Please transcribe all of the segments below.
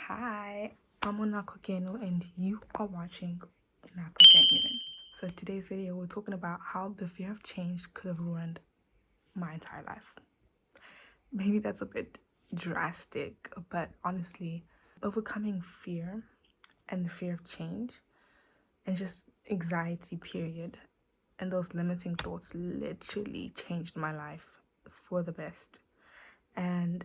Hi, I'm Genu-ine and you are watching Genu-ine. So today's video we're talking about how the fear of change could have ruined my entire life. Maybe that's a bit drastic, but honestly, overcoming fear and the fear of change and just anxiety period and those limiting thoughts literally changed my life for the best. And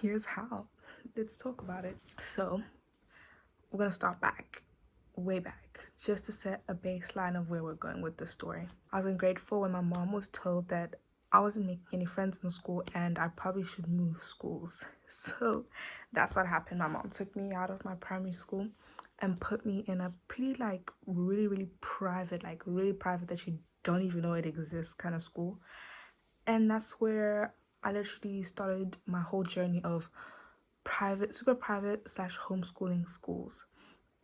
here's how. Let's talk about it. So we're gonna start way back, just to set a baseline of where we're going with the story. I was in grade 4 when my mom was told that I wasn't making any friends in school and I probably should move schools. So that's what happened. My mom took me out of my primary school and put me in a pretty really private, really private that you don't even know it exists kind of school. And that's where I literally started my whole journey of super private / homeschooling schools.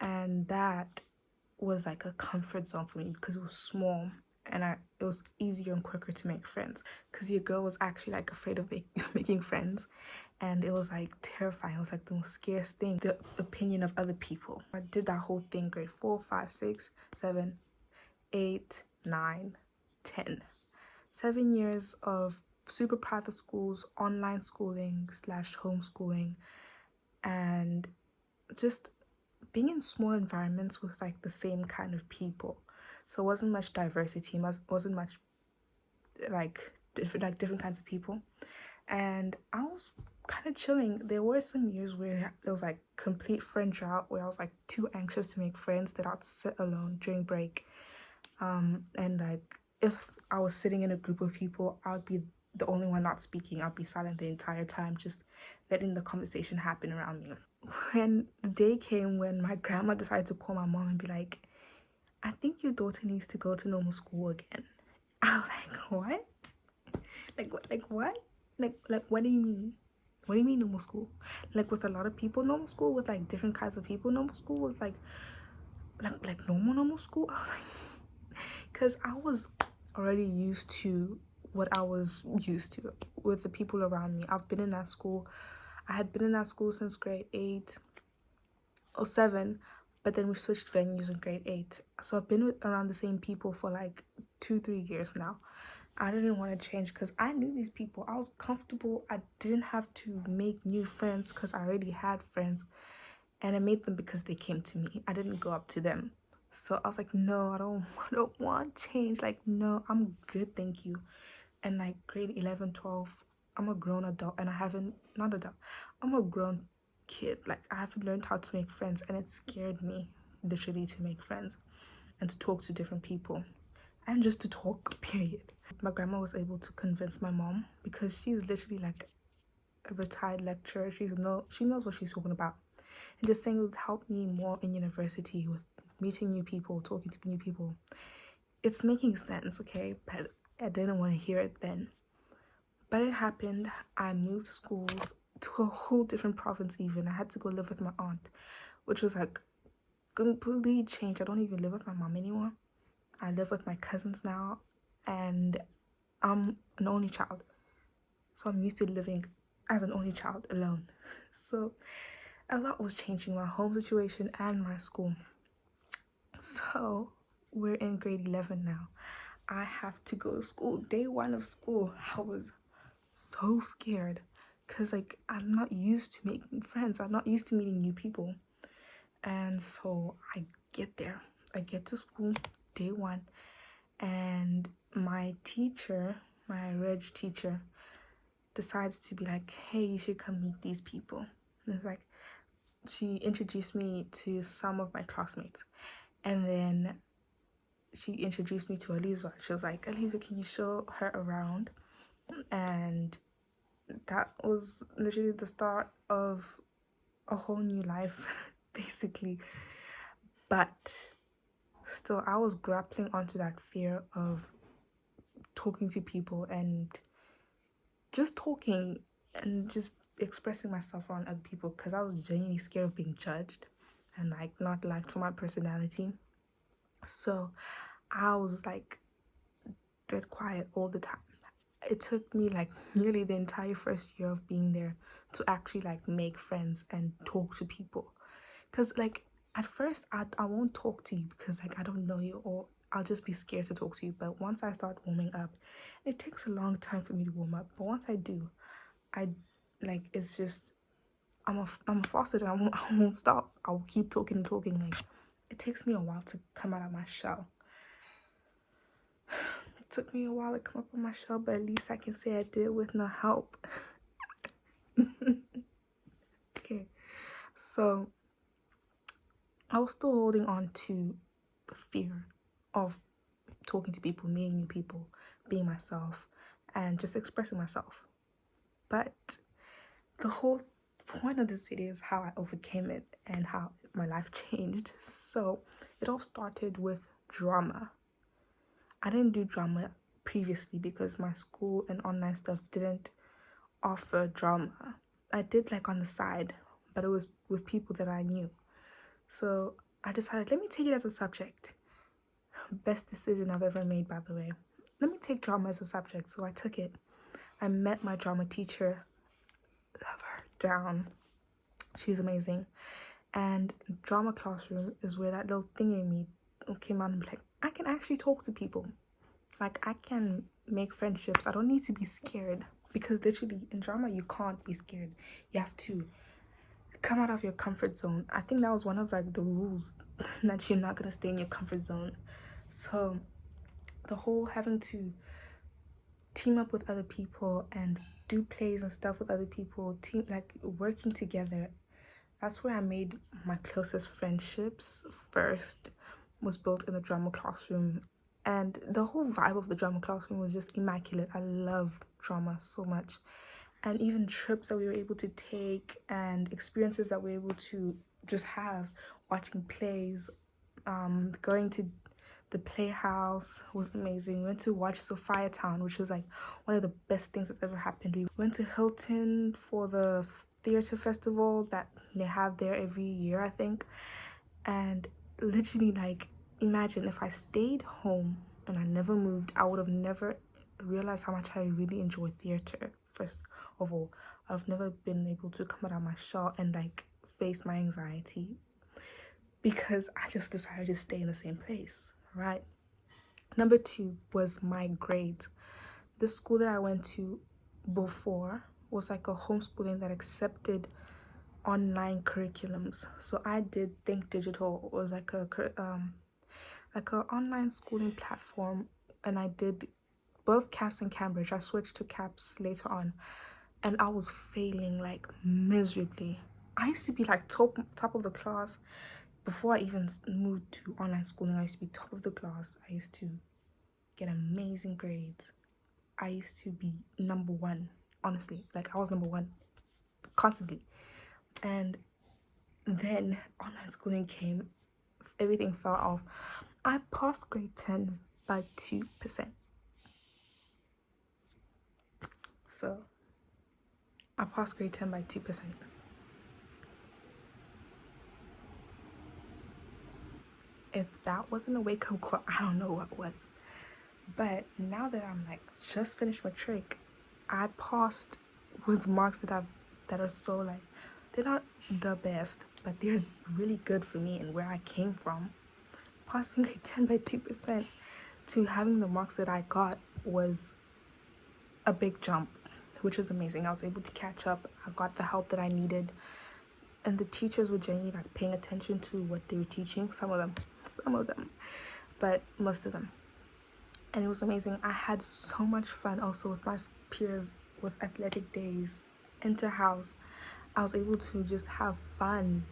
And that was like a comfort zone for me because it was small and it was easier and quicker to make friends because your girl was actually like afraid of making friends, and it was like terrifying. It was like the most scariest thing, the opinion of other people. I did that whole thing grade 4, 5, 6, 7, 8, 9, 10. 7 years of super private schools, online schooling / homeschooling, and just being in small environments with like the same kind of people. So it wasn't much diversity, wasn't much different kinds of people. And I was kind of chilling. There were some years where there was like complete friend drought, where I was like too anxious to make friends that I'd sit alone during break. And like if I was sitting in a group of people, I would be the only one not speaking. I'd be silent the entire time, just letting the conversation happen around me. When the day came when my grandma decided to call my mom and be like, I think your daughter needs to go to normal school again. I was like, what? Like what? Like what do you mean? What do you mean normal school? Like with a lot of people normal school, with like different kinds of people normal school, was like normal school? I was like, because I was already used to what I was used to with the people around me. I've been in that school. I had been in that school since grade 8 or 7, but then we switched venues in grade 8. So I've been around the same people for like 2-3 years now. I didn't want to change because I knew these people. I was comfortable. I didn't have to make new friends because I already had friends, and I made them because they came to me. I didn't go up to them. So I was like, no, I don't want change. Like, no, I'm good, thank you. And like grade 11, 12, I'm a grown adult, and I'm a grown kid. Like, I haven't learned how to make friends, and it scared me literally to make friends and to talk to different people and just to talk, period. My grandma was able to convince my mom, because she's literally like a retired lecturer. She knows what she's talking about, and just saying it would help me more in university with meeting new people, talking to new people. It's making sense, okay? But I didn't want to hear it then. But it happened. I moved schools to a whole different province even. I had to go live with my aunt, which was like completely changed. I don't even live with my mom anymore. I live with my cousins now, and I'm an only child. So I'm used to living as an only child alone. So a lot was changing, my home situation and my school. So we're in grade 11 now. I have to go to school. Day 1 of school, I was so scared because like I'm not used to making friends. I'm not used to meeting new people. And so I get there. I get to school day 1, and my teacher, my reg teacher, decides to be like, hey, you should come meet these people. And it's like, she introduced me to some of my classmates, and then she introduced me to Aliza. She was like, Aliza, can you show her around? And that was literally the start of a whole new life, basically. But still, I was grappling onto that fear of talking to people and just talking and just expressing myself around other people, because I was genuinely scared of being judged and like not liked for my personality. So I was like dead quiet all the time. It took me like nearly the entire first year of being there to actually like make friends and talk to people. Because like at first I won't talk to you because like I don't know you, or I'll just be scared to talk to you. But once I start warming up, it takes a long time for me to warm up. But once I do, I like it's just I'm a faucet and I won't stop. I'll keep talking and talking. Like it takes me a while to come out of my shell. It took me a while to come up with my shell, but at least I can say I did with no help. Okay, so I was still holding on to the fear of talking to people, meeting new people, being myself, and just expressing myself. But the whole point of this video is how I overcame it and how my life changed. So it all started with drama. I didn't do drama previously because my school and online stuff didn't offer drama. I did like on the side, but it was with people that I knew. So I decided, let me take it as a subject. Best decision I've ever made, by the way. Let me take drama as a subject. So I took it. I met my drama teacher. Love her down. She's amazing. And drama classroom is where that little thing in me came out and be like, I can actually talk to people. Like I can make friendships. I don't need to be scared, because literally in drama you can't be scared. You have to come out of your comfort zone. I think that was one of like the rules that you're not gonna stay in your comfort zone. So the whole having to team up with other people and do plays and stuff with other people, team like working together, that's where I made my closest friendships first, was built in the drama classroom. And the whole vibe of the drama classroom was just immaculate. I love drama so much. And even trips that we were able to take and experiences that we were able to just have, watching plays, going to the playhouse was amazing. We went to watch Sophia Town, which was like one of the best things that's ever happened. We went to Hilton for the theater festival that they have there every year, I think. And literally, like, imagine if I stayed home and I never moved, I would have never realized how much I really enjoy theater. First of all, I've never been able to come out of my shell and like face my anxiety because I just decided to stay in the same place, right? Number 2 was my grades. The school that I went to before was like a homeschooling that accepted online curriculums. So I did Think Digital. It was like a online schooling platform, and I did both CAPS and Cambridge. I switched to CAPS later on, and I was failing like miserably. I used to be like top of the class before I even moved to online schooling. I used to be top of the class. I used to get amazing grades. I used to be number 1, honestly. Like I was number 1 constantly. And then online schooling came, everything fell off. I passed grade 10 by 2%. So I passed grade 10 by 2%. If that wasn't a wake-up call, I don't know what was. But now that I'm like just finished matric, I passed with marks that are so like, they're not the best, but they're really good for me and where I came from. Passing grade 10 by 2% to having the marks that I got was a big jump, which was amazing. I was able to catch up. I got the help that I needed, and the teachers were genuinely like paying attention to what they were teaching. Some of them, but most of them. And it was amazing. I had so much fun also with my peers, with athletic days, inter-house. I was able to just have fun.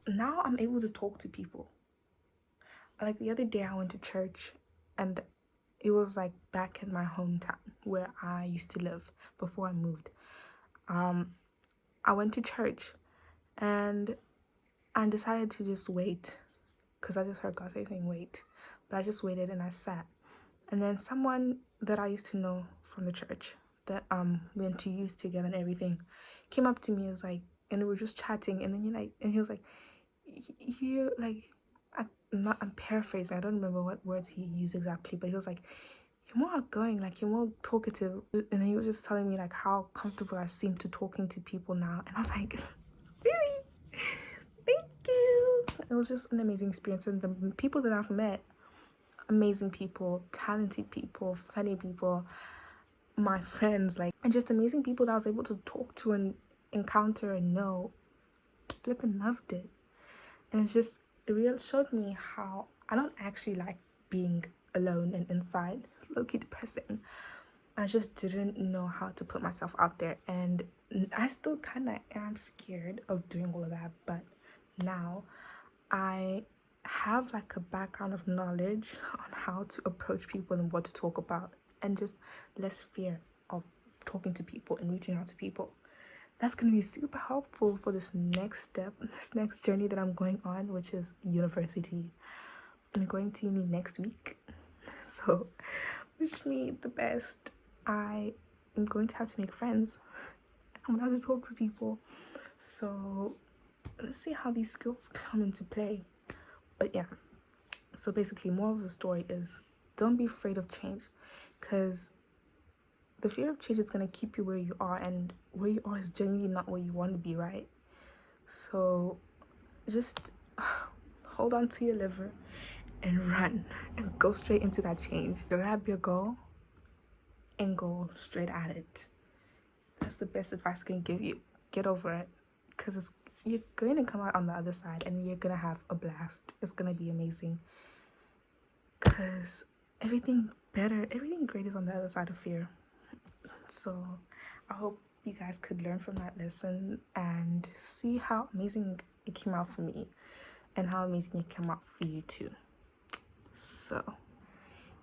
Now I'm able to talk to people. Like the other day I went to church, and it was like back in my hometown where I used to live before I moved. I went to church and I decided to just wait because I just heard God saying wait. But I just waited and I sat. And then someone that I used to know from the church that went to youth together and everything, came up to me and was like, and we were just chatting, and then he was like, you like, I'm paraphrasing, I don't remember what words he used exactly, but he was like, you're more outgoing, like you're more talkative. And then he was just telling me like how comfortable I seem to talking to people now, and I was like, really? Thank you. It was just an amazing experience, and the people that I've met, amazing people, talented people, funny people, my friends, like, and just amazing people that I was able to talk to and encounter and know. Flippin' loved it. And it's just, it really showed me how I don't actually like being alone and inside. It's low-key depressing. I just didn't know how to put myself out there, and I still kind of am scared of doing all of that, but now I have like a background of knowledge on how to approach people and what to talk about, and just less fear of talking to people and reaching out to people. That's going to be super helpful for this next step, this next journey that I'm going on, which is university. I'm going to uni next week, so wish me the best. I am going to have to make friends. I'm going to have to talk to people. So let's see how these skills come into play. But yeah, so basically, moral of the story is don't be afraid of change, because the fear of change is going to keep you where you are, and where you are is genuinely not where you want to be, right? So just hold on to your liver and run and go straight into that change. Grab your goal and go straight at it. That's the best advice I can give you. Get over it, because you're going to come out on the other side and you're going to have a blast. It's going to be amazing, because everything great is on the other side of fear. So I hope you guys could learn from that lesson and see how amazing it came out for me and how amazing it came out for you too. So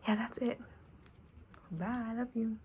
yeah, that's it. Bye. I love you.